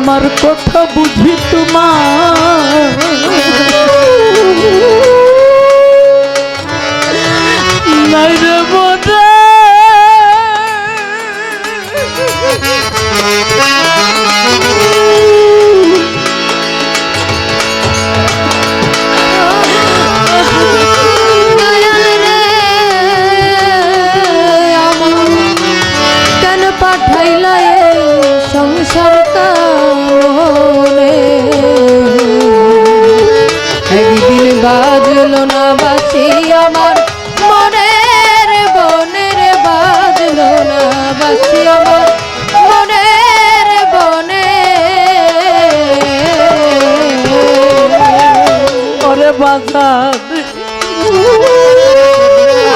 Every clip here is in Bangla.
আমার কথা বুঝি তোমার নাই রে বোধা একদিন বাজলো না বাসি আমার মনের বনের বাজলো না বাসি আমার মনের বনে ওরে বাজার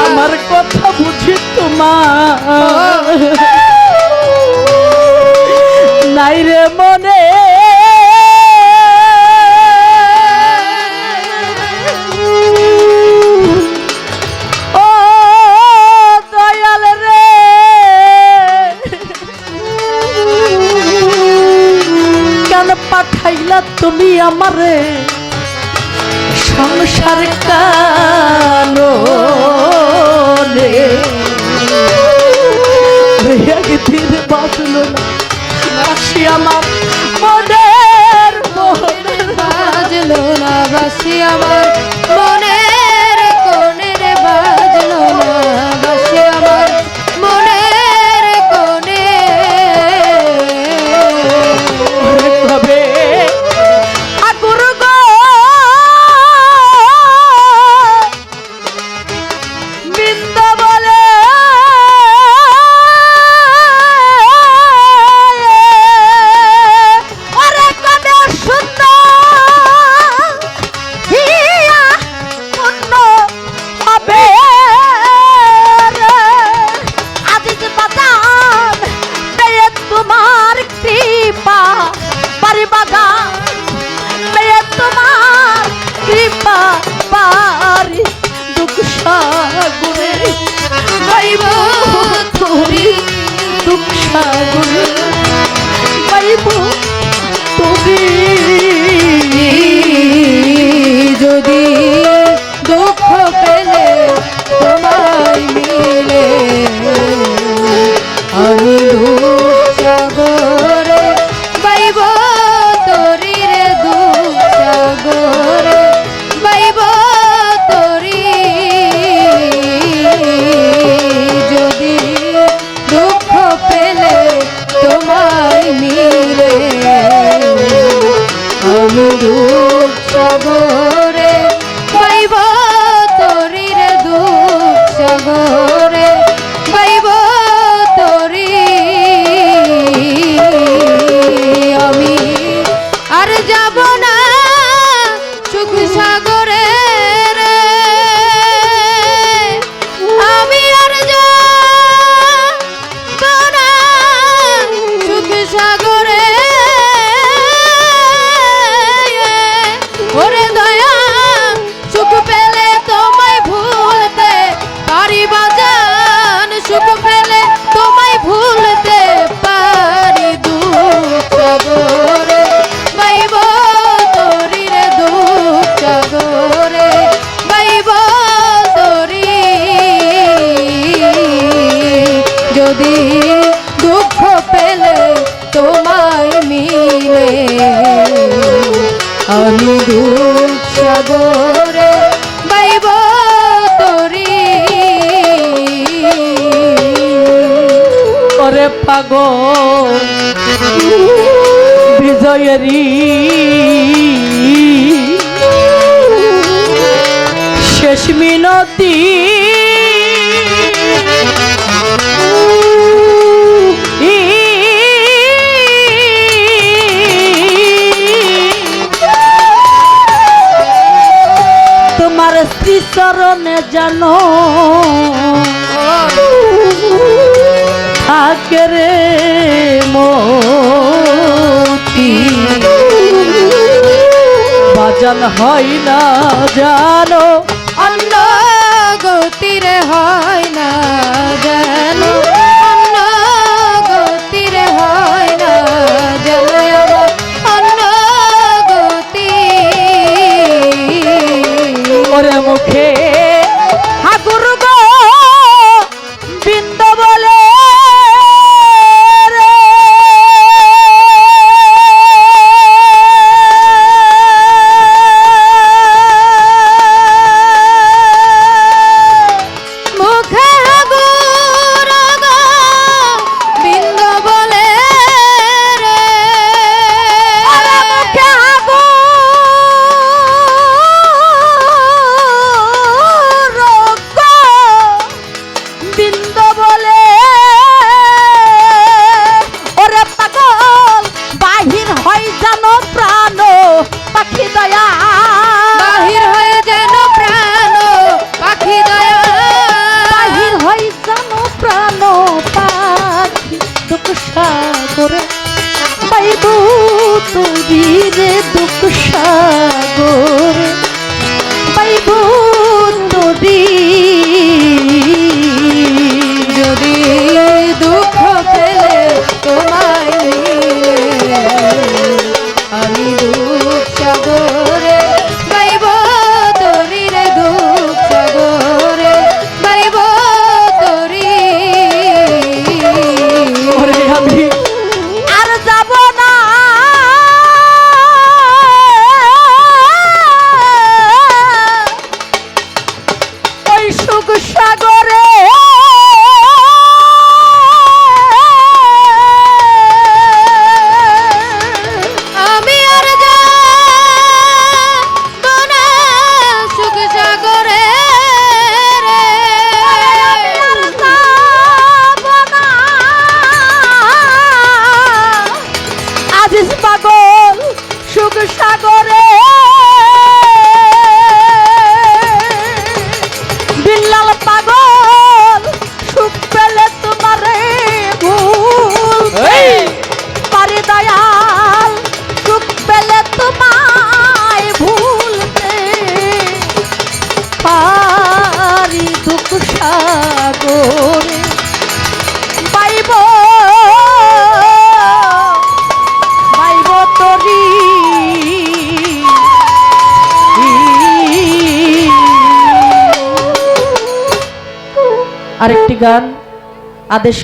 আমার কথা বুঝি তোমার নাই রে মনে ও দয়াল রে কেন পাঠাইলা তুমি আমারে সংসার কারণে একদিন বাঁচলো না বাসি আমার মনের মনের বাজলো না বাসি আমার মনের কোণের বাজলো না বাসি আমার মনের কোণে কবে আগুর গো বিন্দা বলে যদি দুঃখ পেলে তোমায় মিলে আমি দুঃসাগরে বাইব তোরি রে দুঃসাগরে বাইব তোরি যদি দুঃখ পেলে তোমায় মিলে আমি দুঃসাগরে বাইব তোরি রে দুঃসাগরে বাইব তোরি আমি আর যাব না সুখ সাগরে রে আমি আর যাব না সুখ সাগরে ওরে দয়া সুখ পেলে তোমায় ভুলতে পারি বাজান সুখ পেলে তোমায় ভুলতে পারি দুঃসাগরে বাইব তোরি রে দুঃসাগরে বাইব তোরি যদি দুঃখ পেলে তোমায় মিলে আমি দুঃসাগরে বাইব তোরি ওরে পাগল বিজয়েরই শেষ মিনতি তোমার শ্রী চরণে জানো থাকে রে মতি বাজান হয় না জানো অন্য গতির হয় না জানো অন্য গতির হয় না জানো আমার সুখ সাগরে আমি আর যাব না সুখ সাগরে রে। আজিজ পাগল সুখ সাগরে বিল্লাল পাগল সুখ পেলে তোমারে ভুলতে পারি দয়াল সুখ পেলে তোমায় ভুলতে পারি দুঃখ সাগরে পাইব পাইব তরি আরেকটি গান আদেশ